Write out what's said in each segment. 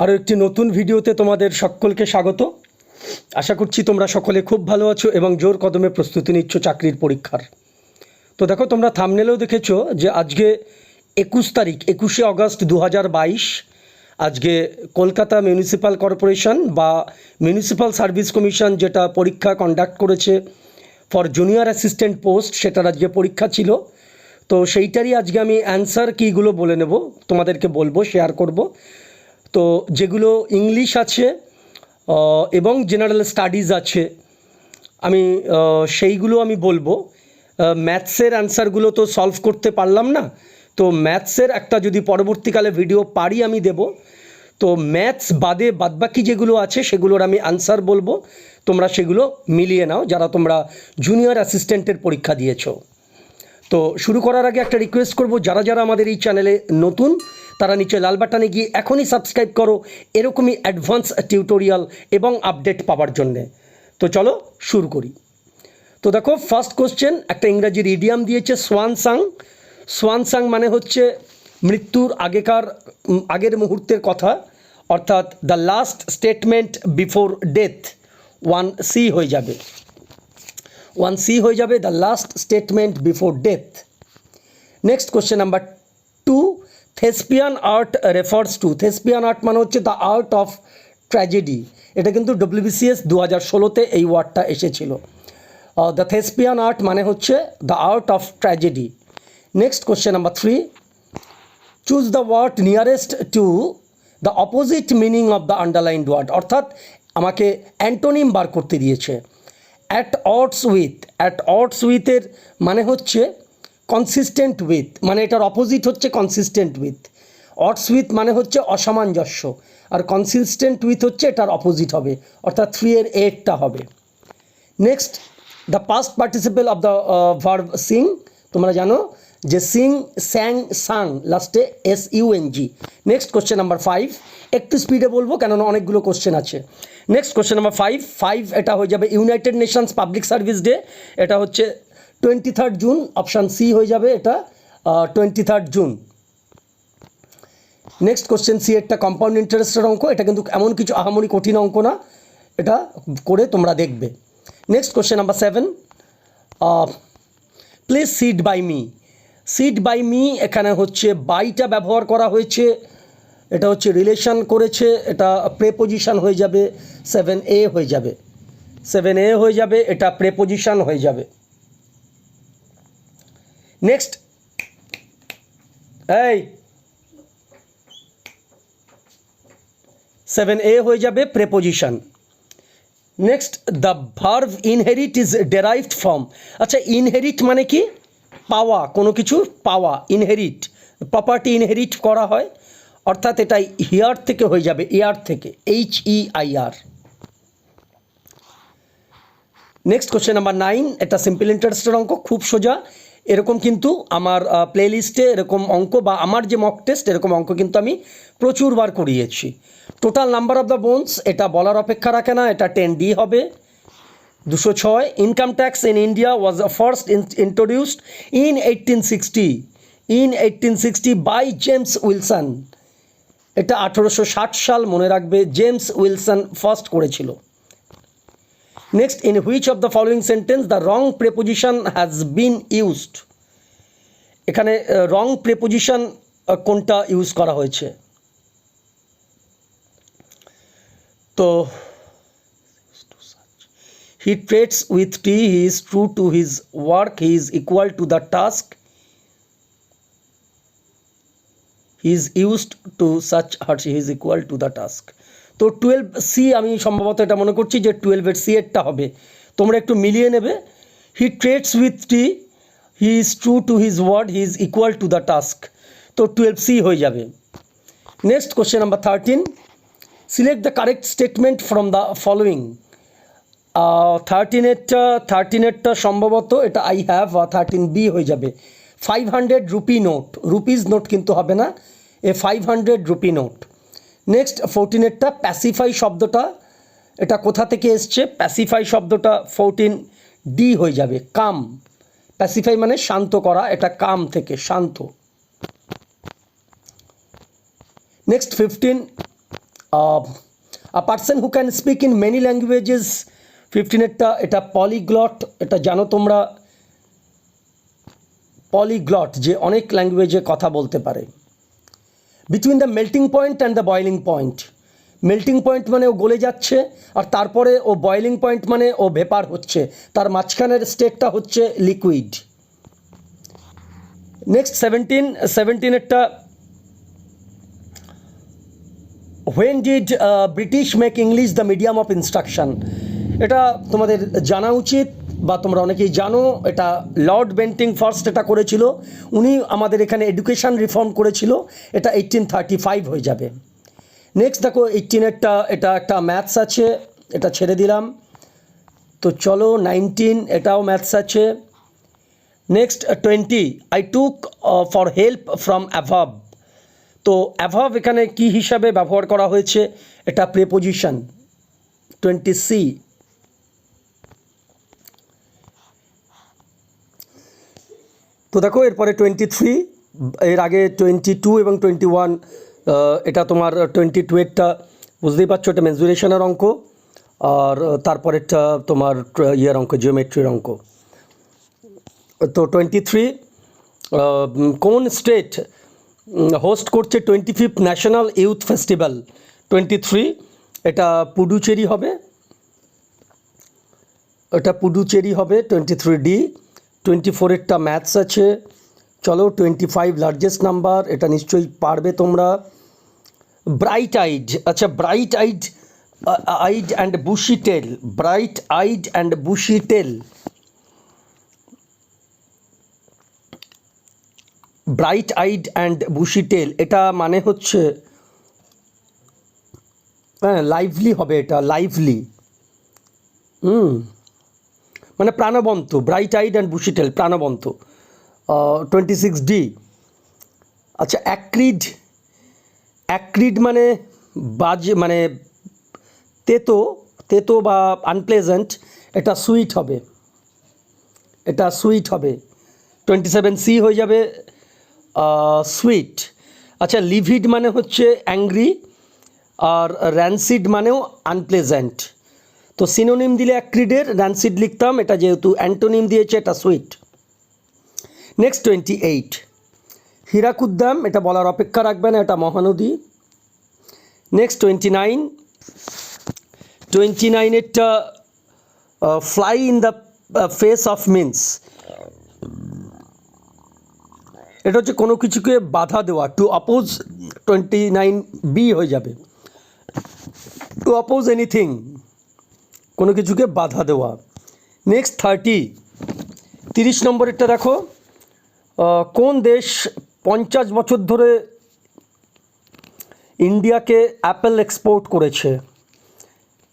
আরও একটি নতুন ভিডিওতে তোমাদের সকলকে স্বাগত। আশা করছি তোমরা সকলে খুব ভালো আছো এবং জোর কদমে প্রস্তুতি নিচ্ছ চাকরির পরীক্ষার। তো দেখো, তোমরা থাম্বনেলেও দেখেছো যে আজকে 21 তারিখ 21শে আগস্ট 2022 আজকে কলকাতা মিউনিসিপ্যাল কর্পোরেশন বা মিউনিসিপ্যাল সার্ভিস কমিশন যেটা পরীক্ষা কন্ডাক্ট করেছে ফর জুনিয়র অ্যাসিস্ট্যান্ট পোস্ট, সেটার আজকে পরীক্ষা ছিল। তো সেইটারই আজকে আমি অ্যান্সার কীগুলো বলে নেব, তোমাদেরকে বলবো, শেয়ার করব। তো যেগুলো ইংলিশ আছে এবং জেনারেল স্টাডিজ আছে আমি সেইগুলো আমি বলবো। ম্যাথসের অ্যান্সারগুলো তো সলভ করতে পারলাম না, তো ম্যাথসের একটা যদি পরবর্তীকালে ভিডিও পারি আমি দেব। তো ম্যাথস বাদে বাদবাকি যেগুলো আছে সেগুলোর আমি অ্যান্সার বলবো, তোমরা সেগুলো মিলিয়ে নাও যারা তোমরা জুনিয়র অ্যাসিস্ট্যান্টের পরীক্ষা দিয়েছো। তো শুরু করার আগে একটা রিকোয়েস্ট করব, যারা যারা আমাদের এই চ্যানেলে নতুন তারা নিচে লাল বাটনে গিয়ে এখনই সাবস্ক্রাইব করো এরকমই অ্যাডভান্স টিউটোরিয়াল এবং আপডেট পাওয়ার জন্যে। তো চলো শুরু করি। তো দেখো, ফার্স্ট কোশ্চেন একটা ইংরাজির ইডিয়াম দিয়েছে সোয়ান সাং। সোয়ান সাং মানে হচ্ছে মৃত্যুর আগের মুহূর্তের কথা, অর্থাৎ the last statement before death. 1C হয়ে যাবে, 1C হয়ে যাবে, the last statement before death. Next question number 2, থেসপিয়ান art refers to. থেসপিয়ান art মানে হচ্ছে দ্য আর্ট অফ ট্র্যাজেডি। এটা কিন্তু WBCS 2016-তে এই ওয়ার্ডটা এসেছিল। দ্য থেসপিয়ান আর্ট মানে হচ্ছে the art of tragedy. Next question number 3, choose the word nearest to the opposite meaning of the underlined word. অর্থাৎ আমাকে অ্যান্টোনিম বার করতে দিয়েছে। At odds with, at odds উইথের মানে হচ্ছে কনসিস্টেন্ট উইথ, মানে এটার অপোজিট হচ্ছে কনসিস্টেন্ট উইথ। অডস উইথ মানে হচ্ছে অসামঞ্জস্য, আর কনসিস্টেন্ট উইথ হচ্ছে এটার অপোজিট হবে, অর্থাৎ 3 এর 8টা হবে। Next, the past participle of the verb Singh. তোমরা জানো যে সিং, স্যাং, সাং, লাস্টে SUNG। নেক্সট কোশ্চেন নাম্বার 5, একটু স্পিডে বলবো কেননা অনেকগুলো কোশ্চেন আছে। নেক্সট কোশ্চেন নাম্বার 5 এটা হয়ে যাবে United Nations public service day. এটা হচ্ছে 23 জুন, অপশান সি হয়ে যাবে এটা, 23 জুন। নেক্সট কোশ্চেন সি একটা কম্পাউন্ড ইন্টারেস্টের অঙ্ক। এটা কিন্তু এমন কিছু আহামরি কঠিন অঙ্ক না, এটা করে তোমরা দেখবে। Next question number 7, please sit by me. Sit by me এখানে হচ্ছে বাইটা ব্যবহার করা হয়েছে, এটা হচ্ছে রিলেশন করেছে, এটা প্রেপোজিশন হয়ে যাবে, 7A হয়ে যাবে, 7A হয়ে যাবে, এটা প্রেপোজিশন হয়ে যাবে। নেক্সট, এই 7A হয়ে যাবে preposition. Next, the verb inherit is ডেরাইভড from. আচ্ছা, ইনহেরিট মানে কি? পাওয়া, কোনো কিছু পাওয়া, ইনহেরিট, প্রপার্টি ইনহেরিট করা হয়, অর্থাৎ এটা হিয়ার থেকে হয়ে যাবে, এয়ার থেকে, HEIR। নেক্সট কোশ্চেন নাম্বার 9, এটা সিম্পল ইন্টারেস্টের অঙ্ক, খুব সোজা। এরকম কিন্তু আমার প্লেলিস্টে এরকম অঙ্ক বা আমার যে মক টেস্ট এরকম অঙ্ক কিন্তু আমি প্রচুরবার করিয়েছি। Total number of the bones এটা বলার অপেক্ষা রাখে না, এটা 10D হবে। 206, income tax in India was first introduced in 1860 by James Wilson. এটা 1860 সাল, মনে রাখবে, জেমস উইলসন ফার্স্ট করেছিল। Next, in which of the following sentence the wrong preposition has been used. এখানে রং প্রেপোজিশন কোনটা ইউজ করা হয়েছে? তো he trades with tea, he is true to his work, he is equal to the task, he is used to such heart, he is equal to the task. তো 12C আমি সম্ভবত এটা মনে করছি যে 12-এর C এরটা হবে, তোমরা একটু মিলিয়ে নেবে। He trades with tea, he is true to his word, he is equal to the task. তো 12C হয়ে যাবে। Next question number 13, select the correct statement from the following. 13-এরটা সম্ভবত এটা আই হ্যাভ, 13B হয়ে যাবে। 500 রুপি নোট, রুপিজ নোট কিন্তু হবে না, 500 রুপি নোট। নেক্সট 14-এরটা প্যাসিফাই শব্দটা এটা কোথা থেকে এসছে? প্যাসিফাই শব্দটা 14D হয়ে যাবে, কাম। প্যাসিফাই মানে শান্ত করা, এটা কাম থেকে, শান্ত। Next 15, a person who can speak in many languages 15 এটা পলিগ্লট, এটা জানো তোমরা, পলিগ্লট যে অনেক ল্যাঙ্গুয়েজে কথা বলতে পারে। Between the melting point and the boiling point, melting point মানে ও গলে যাচ্ছে, আর তারপরে ও বয়েলিং পয়েন্ট মানে ও ভেপার হচ্ছে, তার মাঝখানের স্টেটটা হচ্ছে লিকুইড। নেক্সট 17 একটা when did British make English the medium of instruction, এটা তোমাদের জানা উচিত বা তোমরা অনেকেই জানো। এটা লর্ড বেন্টিং ফার্স্ট এটা করেছিল, উনি আমাদের এখানে এডুকেশন রিফর্ম করেছিল, এটা 1835 হয়ে যাবে। নেক্সট দেখো 18 এটা একটা ম্যাথস আছে, এটা ছেড়ে দিলাম। তো চলো 19 এটাও ম্যাথস আছে। Next 20 I took for help from অ্যাভাব, তো অ্যাভাব এখানে কি হিসাবে ব্যবহার করা হয়েছে, এটা প্রেপোজিশন 20C। তো দেখো এরপরে 23, এর আগে 22 এবং 21, এটা তোমার 22 বুঝতেই পারছো, এটা মেনজুরেশনের অঙ্ক, আর তারপরেরটা তোমার ইয়ের অঙ্ক, জিওমেট্রির অঙ্ক। তো 23 কোন স্টেট হোস্ট করছে 25th ন্যাশনাল ইউথ ফেস্টিভ্যাল 23, এটা পুডুচেরি হবে, এটা পুডুচেরি হবে 23D। 24 ম্যাথস আছে। চলো 25 লার্জেস্ট নাম্বার, এটা নিশ্চয়ই পারবে তোমরা। ব্রাইট আইড, আচ্ছা bright eyed and bushy tail, bright eyed and bushy tail, bright eyed and bushy tail, এটা মানে হচ্ছে হ্যাঁ লাইভলি হবে, এটা লাইভলি, মানে প্রাণবন্ত, ব্রাইট আইড অ্যান্ড বুশি টেল প্রাণবন্ত। 26D। আচ্ছা অ্যাক্রিড, অ্যাক্রিড মানে বাজে, মানে তেতো, তেতো বা আনপ্লেজেন্ট, এটা সুইট হবে, এটা সুইট হবে 27C হয়ে যাবে, সুইট। আচ্ছা লিভিড মানে হচ্ছে অ্যাংরি, আর র্যানসিড মানেও আনপ্লেজেন্ট। তো সিনোনিম দিলে অ্যাক্রিডের র্যানসিড লিখতাম, এটা যেহেতু অ্যান্টোনিম দিয়েছে এটা সুইট। নেক্সট 28 হীরাকুদ্দাম, এটা বলার অপেক্ষা রাখবে না, এটা Mahanadi. Next 29 fly in the face of means, এটা হচ্ছে কোনো কিছুকে বাধা দেওয়া, টু অপোজ 29B হয়ে যাবে, টু অপোজ এনিথিং, কোনো কিছুকে বাধা দেওয়া। নেক্সট 30 নম্বরেরটা দেখো, কোন দেশ 50 বছর ধরে ইন্ডিয়াকে অ্যাপেল এক্সপোর্ট করেছে,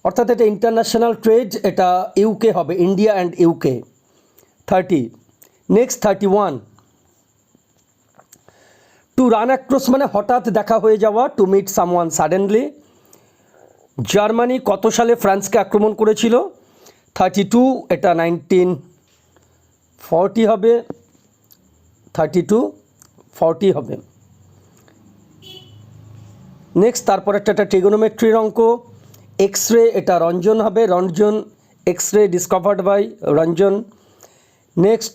অর্থাৎ এটা ইন্টারন্যাশনাল ট্রেড, এটা ইউকে হবে, India and UK. 30। Next 31 to run across মানে হঠাৎ দেখা হয়ে যাওয়া, to meet someone suddenly. Germany কত সালে ফ্রান্সকে আক্রমণ করেছিল, 32, এটা 1940 হবে, 32-40 হবে। নেক্সট তারপর একটা ট্রিগোনোমেট্রির অঙ্ক, এক্স রে, এটা রঞ্জন হবে, Roentgen, X ray discovered by Roentgen. Next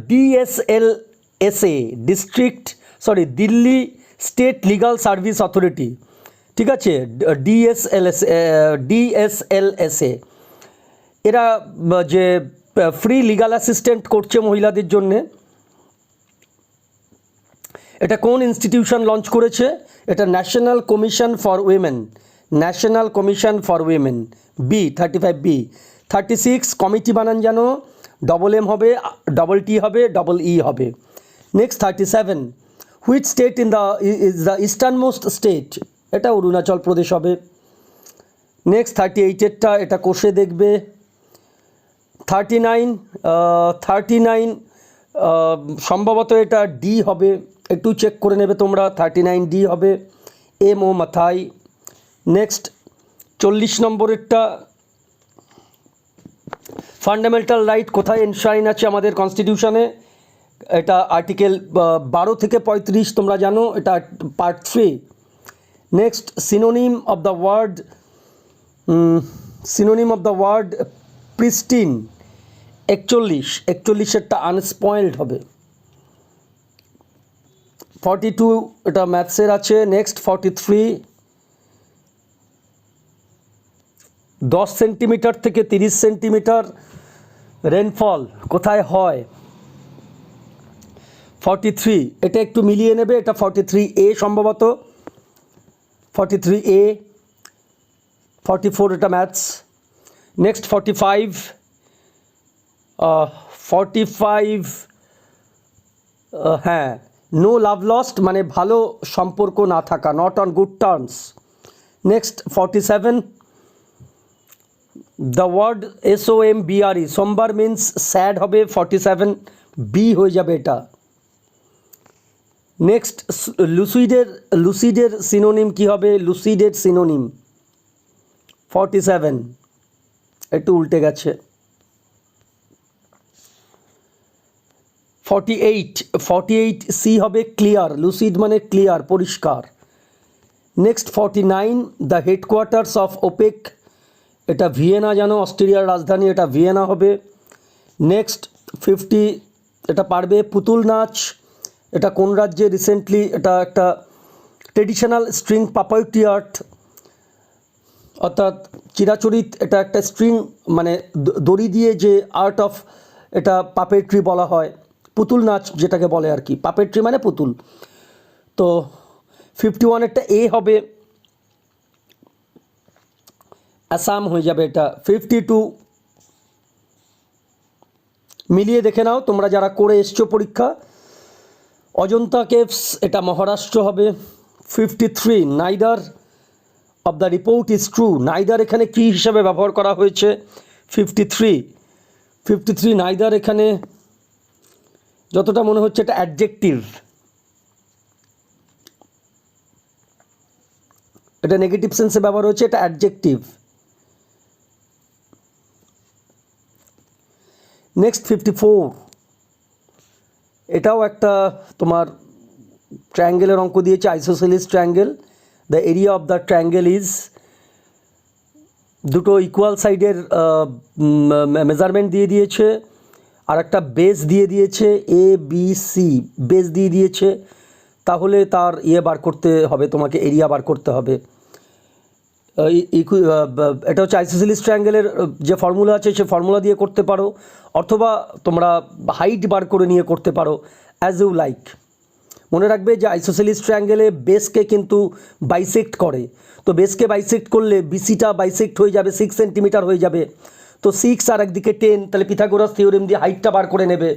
DSLSA, Delhi state legal service authority, ঠিক আছে, DSLSA, এরা যে ফ্রি লিগাল অ্যাসিস্ট্যান্ট করছে মহিলাদের জন্যে, এটা কোন ইনস্টিটিউশন লঞ্চ করেছে, এটা National Commission for Women, National Commission for Women, B35B। 36 committee বানান জানো, M হবে, T হবে, E হবে। Next 37 which state is the easternmost state, এটা অরুণাচল প্রদেশ হবে। নেক্সট 38 এটা কোষে দেখবে। 39 সম্ভবত এটা D হবে, একটু চেক করে নেবে তোমরা, 39D হবে, MO মাথায়। নেক্সট 40 নম্বরেরটা ফান্ডামেন্টাল রাইট কোথায় এনশাইন আছে আমাদের কনস্টিটিউশনে, এটা আর্টিকেল 12 থেকে 35 তোমরা জানো, এটা part 3। Next synonym of the word pristine 41, unspoiled হবে। 42 এটা ম্যাথসের আছে। নেক্সট 43, 10 সেন্টিমিটার থেকে 30 সেন্টিমিটার রেনফল কোথায় হয়? 43 এটা একটু মিলিয়ে নেবে, এটা 43A সম্ভবত, 43A। 44 এটা ম্যাথস। নেক্সট 45, 45 হ্যাঁ, নো লাভ লস্ট মানে ভালো সম্পর্ক না থাকা, not on good terms. Next 47, the word SOMBRE সোমবার মিন্স স্যাড হবে, 47B হয়ে যাবে এটা। নেক্সট লুসিডের সিনোনিম কি হবে? লুসিডের সিনোনিম 47, একটু উল্টে গেছে। 48C হবে ক্লিয়ার, লুসিড মানে ক্লিয়ার, পরিষ্কার। Next 49, the headquarters of OPEC, এটা ভিয়েনা, জানো অস্ট্রিয়ার রাজধানী, এটা ভিয়েনা হবে। নেক্সট 50, এটা পারবে, পুতুল নাচ, এটা কোন রাজ্যে রিসেন্টলি, এটা একটা ট্রেডিশনাল স্ট্রিং পাপেট্রি আর্ট, অর্থাৎ চিরাচরিত, এটা একটা স্ট্রিং মানে দড়ি দিয়ে যে আর্ট অফ, এটা পাপেট্রি বলা হয়, পুতুল নাচ যেটাকে বলে আর কি, পাপেট্রি মানে পুতুল। তো 51 একটা A হবে, আসাম হয়ে যাবে এটা। 52 মিলিয়ে দেখে নাও তোমরা যারা করে এসছো পরীক্ষা, অজন্তা কেভস, এটা মহারাষ্ট্র হবে। 53, neither of the report is true, neither এখানে কি হিসাবে ব্যবহার করা হয়েছে? 53 নাইদার এখানে যতটা মনে হচ্ছে এটা অ্যাডজেক্টিভ, এটা নেগেটিভ সেন্সে ব্যবহার হচ্ছে, এটা অ্যাডজেক্টিভ। নেক্সট 54, এটাও একটা তোমার ট্রায়াঙ্গেলের অঙ্ক দিয়েছে, isosceles triangle. The area of the triangle is, দুটো ইকুয়াল সাইডের মেজারমেন্ট দিয়ে দিয়েছে, আর একটা বেস দিয়ে দিয়েছে, ABC বেস দিয়ে দিয়েছে, তাহলে তার বার করতে হবে, তোমাকে এরিয়া বার করতে হবে। এটা হচ্ছে আইসোসেলিস ট্রায়াঙ্গেলের যে ফর্মুলা আছে সে ফর্মুলা দিয়ে করতে পারো, অথবা তোমরা হাইট বার করে নিয়ে করতে পারো, অ্যাজ ইউ লাইক। মনে রাখবে যে আইসোসেলিস ট্রায়াঙ্গেলে বেসকে কিন্তু বাইসেক্ট করে, তো বেসকে বাইসেক্ট করলে BCটা বাইসেক্ট হয়ে যাবে, 6 সেন্টিমিটার হয়ে যাবে। তো 6 আর একদিকে 10, তাহলে পিথাগোরাস থিওরেম দিয়ে হাইটটা বার করে নেবে,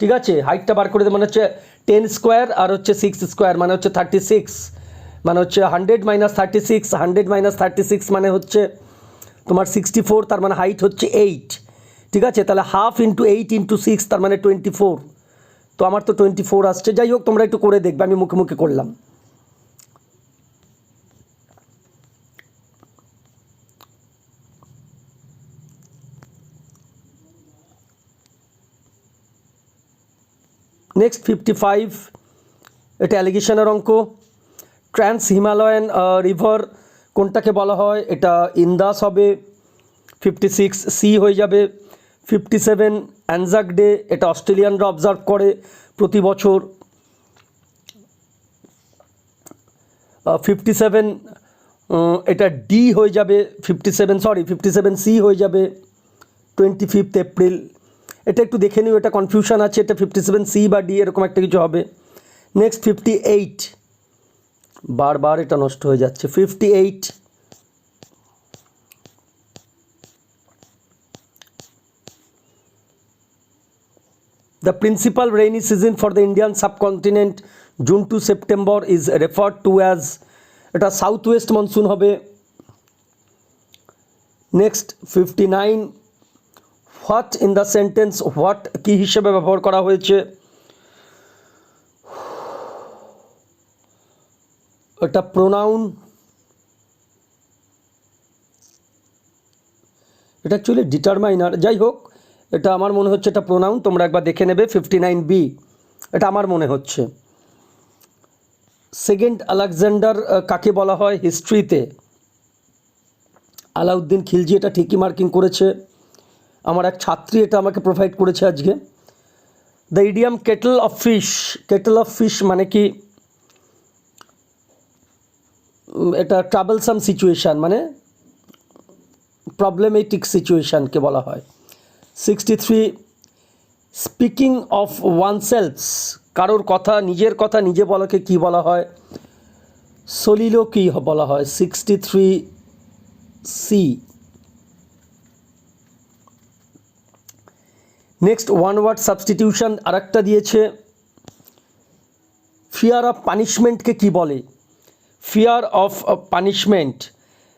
ঠিক আছে? হাইটটা বার করে দেবে মানে হচ্ছে 10 স্কোয়ার আর হচ্ছে 6 স্কোয়ার মানে হচ্ছে 36, মানে হচ্ছে 100 - 36, 100 - 36 মানে হচ্ছে তোমার 64, তার মানে হাইট হচ্ছে 8, ঠিক আছে? তাহলে হাফ ইন্টু 8 ইন্টু 6 তার মানে 24, তো আমার তো 24 আসছে। যাই হোক, তোমরা একটু করে দেখবে, আমি মুখে মুখে করলাম। নেক্সট 55, এটা অ্যালিগেশনের অঙ্ক। ট্রান্স হিমালয়ান রিভার কোনটাকে বলা হয়? এটা ইন্দাস হবে। 56C হয়ে যাবে। 57 অ্যানজাক ডে, এটা অস্ট্রেলিয়ানরা অবজার্ভ করে প্রতি বছর। 57 এটা ডি হয়ে যাবে, 57C হয়ে যাবে, 25 এপ্রিল। এটা একটু দেখে নিও, এটা কনফিউশন আছে, এটা 57C বা ডি এরকম একটা কিছু হবে। নেক্সট 58, বারবার এটা নষ্ট হয়ে যাচ্ছে। 58 The principal rainy season for the Indian subcontinent June to September is referred to as, এটা সাউথ ওয়েস্ট মনসুন হবে। Next 59, what in the sentence, what কি হিসেবে ব্যবহার করা হয়েছে? এটা প্রোনাউন, এটা অ্যাকচুয়ালি ডিটারমাইনার, যাই হোক এটা আমার মনে হচ্ছে এটা প্রোনাউন, তোমরা একবার দেখে নেবে। 59B এটা আমার মনে হচ্ছে। সেকেন্ড আলেকজান্ডার কাকে বলা হয় হিস্ট্রিতে? আলাউদ্দিন খিলজি, এটা ঠিকই মার্কিং করেছে। আমার এক ছাত্রী এটা আমাকে প্রোভাইড করেছে আজকে। The idiom Kettle of fish মানে কি? এটা ট্রাভেলসাম সিচুয়েশান, মানে প্রবলেমেটিক সিচুয়েশানকে বলা হয়। 63 স্পিকিং অফ ওয়ানসেলফস, কারোর কথা, নিজের কথা নিজে বলাকে কি বলা হয়? সলিলোকি বলা হয়। 63C। Next one word substitution আরেকটা দিয়েছে, ফিয়ার অফ পানিশমেন্টকে কি বলে? ফিয়ার অফ পানিশমেন্ট,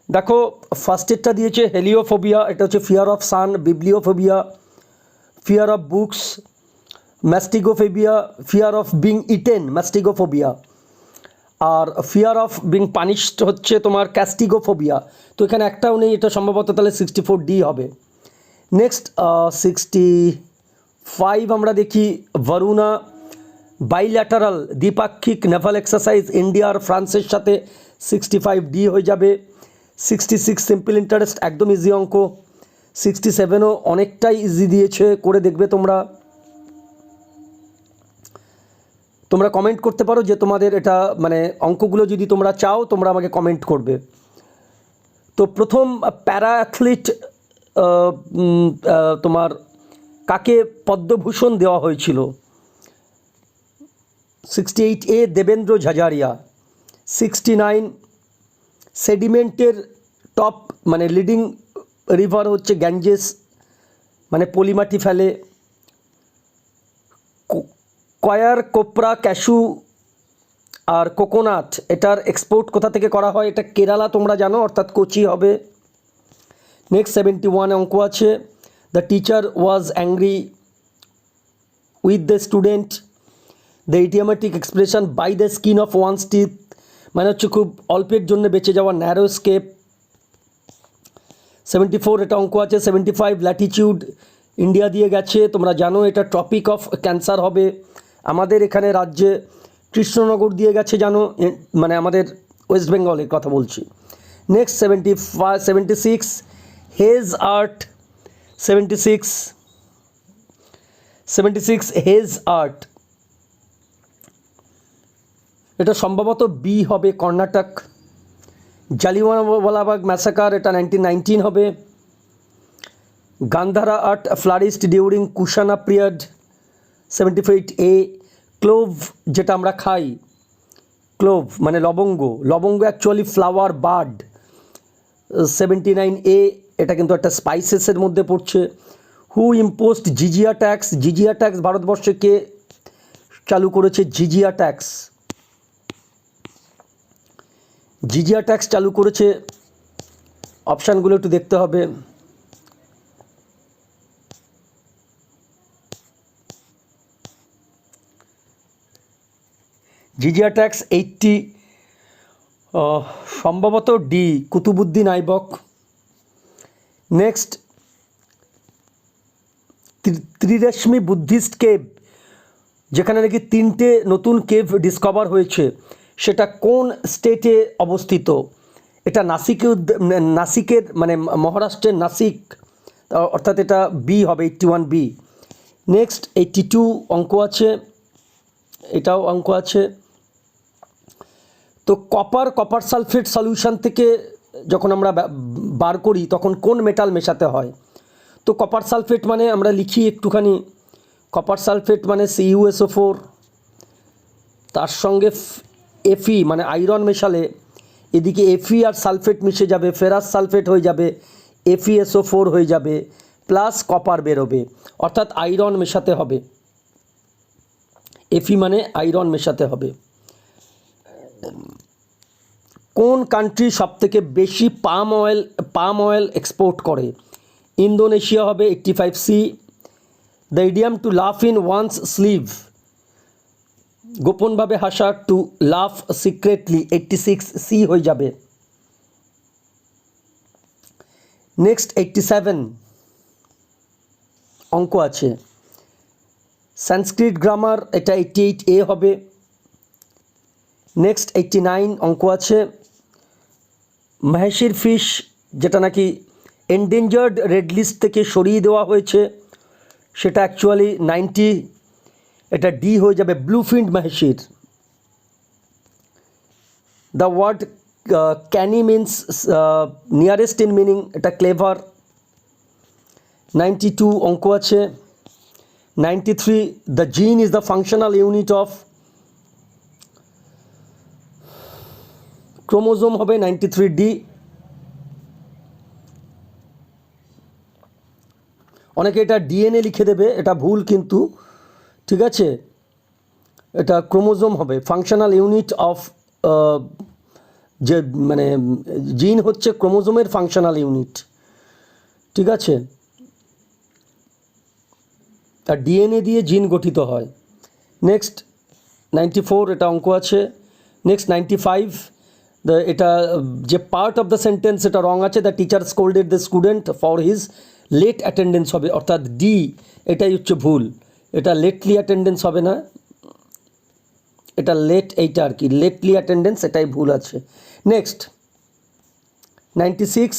দেখো ফার্স্টেরটা দিয়েছে হেলিওফোবিয়া, এটা হচ্ছে fear of sun. Bibliophobia, fear of books, mastigophobia, fear of being eaten, mastigophobia. আর ফিয়ার অফ বিং পানিশড হচ্ছে তোমার ক্যাস্টিগোফোবিয়া। তো এখানে একটাও নেই, এটা সম্ভবত তাহলে 64D হবে। নেক্সট 65 আমরা দেখি, ভারুনা বাইল্যাটারাল দ্বিপাক্ষিক নেভাল এক্সারসাইজ ইন্ডিয়া আর ফ্রান্সের সাথে, 65D হয়ে যাবে। 66 সিম্পল ইন্টারেস্ট, একদম ইজি অঙ্ক। 67ও অনেকটাই ইজি দিয়েছে, করে দেখবে তোমরা। তোমরা কমেন্ট করতে পারো যে তোমাদের এটা মানে অঙ্কগুলো যদি তোমরা চাও তোমরা আমাকে কমেন্ট করবে। তো প্রথম প্যারা অ্যাথলিট তোমার কাকে পদ্মভূষণ দেওয়া হয়েছিল? 68A দেবেন্দ্র ঝাঝারিয়া। 69 সেডিমেন্টের টপ মানে লিডিং রিভার হচ্ছে গ্যাঞ্জেস, মানে পলিমাটি ফেলে। কয়ার, কোপরা, ক্যাশু আর কোকোনাট এটার এক্সপোর্ট কোথা থেকে করা হয়? এটা কেরালা, তোমরা জানো, অর্থাৎ কোচি হবে। নেক্সট 71 অঙ্ক আছে, the teacher was angry with the student. The idiomatic expression by the skin of one's teeth মানে হচ্ছে খুব অল্পের জন্য বেঁচে যাওয়া, ন্যারো স্কেপ। 74 এটা অঙ্ক আছে। 75 ল্যাটিটিউড ইন্ডিয়া দিয়ে গেছে, তোমরা জানো এটা ট্রপিক অফ ক্যান্সার হবে। আমাদের এখানে রাজ্যে কৃষ্ণনগর দিয়ে গেছে, জানো, মানে আমাদের ওয়েস্ট বেঙ্গলের কথা বলছি। Next 76 hedge art. 76 hedge art, এটা সম্ভবত বি হবে, কর্ণাটক। জালিয়ানওয়ালাবাগ ম্যাসাকার, এটা 1919 হবে। Gandhara art flourished during Kushana period, 78A। Clove, যেটা আমরা খাই, ক্লোভ মানে লবঙ্গ, লবঙ্গ অ্যাকচুয়ালি ফ্লাওয়ার বার্ড, 79A। এটা কিন্তু একটা স্পাইসেসের মধ্যে পড়ছে। হু ইম্পোজড জিজিয়া ট্যাক্স? জিজিয়া ট্যাক্স ভারতবর্ষে কে চালু করেছে? জিজিয়া ট্যাক্স, জিজিয়া ট্যাক্স চালু করেছে। অপশানগুলো একটু দেখতে হবে। জিজিয়া ট্যাক্স 80, সম্ভবত D, Qutubuddin Aibak. Next Trirashmi Buddhist cave, যেখানে নাকি 3টে নতুন কেভ ডিসকভার হয়েছে, সেটা কোন স্টেটে অবস্থিত? এটা নাসিকের মানে মহারাষ্ট্রের নাসিক, অর্থাৎ এটা বি হবে, 81B। নেক্সট 82 অঙ্ক আছে, এটাও অঙ্ক আছে। তো কপার সালফেট সলিউশন থেকে যখন আমরা বার করি তখন কোন মেটাল মেশাতে হয়? তো কপার সালফেট মানে আমরা লিখি একটুখানি, কপার সালফেট মানে CuSO4, তার সঙ্গে Fe মানে আয়রন মেশালে এদিকে Fe আর সালফেট মিশে যাবে, ফেরাস সালফেট হয়ে যাবে, FeSO4 হয়ে যাবে, প্লাস কপার বেরোবে, অর্থাৎ আয়রন মেশাতে হবে। Fe মানে আয়রন মেশাতে হবে। কোন কান্ট্রি সবথেকে বেশি পাম অয়েল এক্সপোর্ট করে? ইন্দোনেশিয়া হবে, 85C। দ্য ইডিয়াম টু লাফ ইন ওয়ান্স স্লিভ, গোপনভাবে হাসা, টু লাফ সিক্রেটলি, 86C হয়ে যাবে। নেক্সট 87 অঙ্ক আছে, সংস্কৃত গ্রামার, এটা 88A হবে। নেক্সট 89 অঙ্ক আছে মহেশির ফিশ, যেটা নাকি এন্ডেঞ্জার্ড রেড লিস্ট থেকে সরিয়ে দেওয়া হয়েছে, সেটা অ্যাকচুয়ালি 90, এটা ডি হয়ে যাবে bluefin mahseer. The word canny means nearest in meaning, এটা ক্লেভার। 92 অঙ্ক আছে 93 the gene is the functional unit of chromosome হবে 93 ডি। অনেকে এটা ডিএনএ লিখে দেবে, এটা ভুল কিন্তু, ঠিক আছে, এটা ক্রোমোজোম হবে। ফাংশনাল ইউনিট অফ যে মানে জিন হচ্ছে ক্রোমোজোমের ফাংশনাল ইউনিট, ঠিক আছে, আর ডিএনএ দিয়ে জিন গঠিত হয়। নেক্সট 94 এটা অঙ্ক আছে। নেক্সট 95 এটা যে পার্ট অফ দ্য সেন্টেন্স এটা রং আছে, the teacher scolded the student for his late attendance হবে, অর্থাৎ ডি, এটাই হচ্ছে ভুল, এটা লেটলি অ্যাটেন্ডেন্স হবে না, এটা লেট, এইটা আর কি লেটলি অ্যাটেন্ডেন্স, এটাই ভুল আছে। Next 96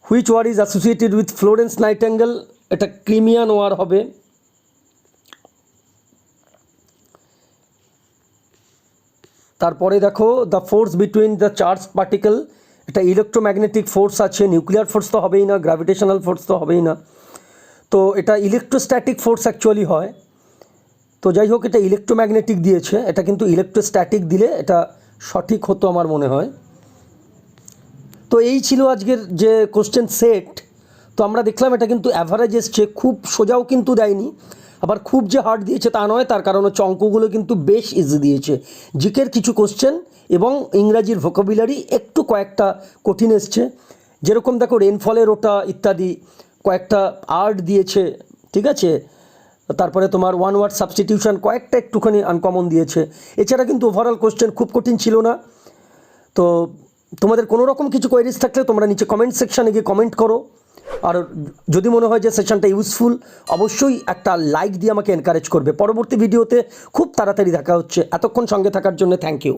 which war is associated with Florence Nightingale, এটা ক্রিমিয়ান ওয়ার হবে। তারপরে দেখো the force between the charge particle, এটা ইলেকট্রোম্যাগনেটিক ফোর্স আছে, নিউক্লিয়ার ফোর্স তো হবেই না, গ্র্যাভিটেশনাল ফোর্স তো হবেই না, তো এটা ইলেকট্রোস্ট্যাটিক ফোর্স অ্যাকচুয়ালি হয়। তো যাই হোক, এটা ইলেকট্রোম্যাগনেটিক দিয়েছে, এটা কিন্তু ইলেকট্রোস্ট্যাটিক দিলে এটা সঠিক হতো আমার মনে হয়। তো এই ছিল আজকের যে কোশ্চেন সেট। তো আমরা দেখলাম এটা কিন্তু অ্যাভারেজ এসছে, খুব সোজাও কিন্তু দেয়নি, আবার খুব যে হার্ড দিয়েছে তা নয়, তার কারণ হচ্ছে অঙ্কগুলো কিন্তু বেশ ইজি দিয়েছে। জিকের কিছু কোশ্চেন এবং ইংরাজির ভোকাবুলারি একটু কয়েকটা কঠিন এসছে, যেরকম দেখো রেনফলের ওটা ইত্যাদি কয়েকটা আর্ট দিয়েছে, ঠিক আছে, তারপরে তোমার ওয়ান ওয়ার্ড সাবস্টিটিউশন কয়েকটা একটুখানি আনকমন দিয়েছে, এছাড়া কিন্তু ওভারঅল কোশ্চেন খুব কঠিন ছিল না। তো তোমাদের কোনো রকম কিছু কোয়েরিজ থাকলে তোমরা নিচে কমেন্ট সেকশানে গিয়ে কমেন্ট করো, আর যদি মনে হয় যে সেশনটা ইউজফুল অবশ্যই একটা লাইক দিয়ে আমাকে এনকারেজ করবে। পরবর্তী ভিডিওতে খুব তাড়াতাড়ি দেখা হচ্ছে, এতক্ষণ সঙ্গে থাকার জন্য থ্যাংক ইউ।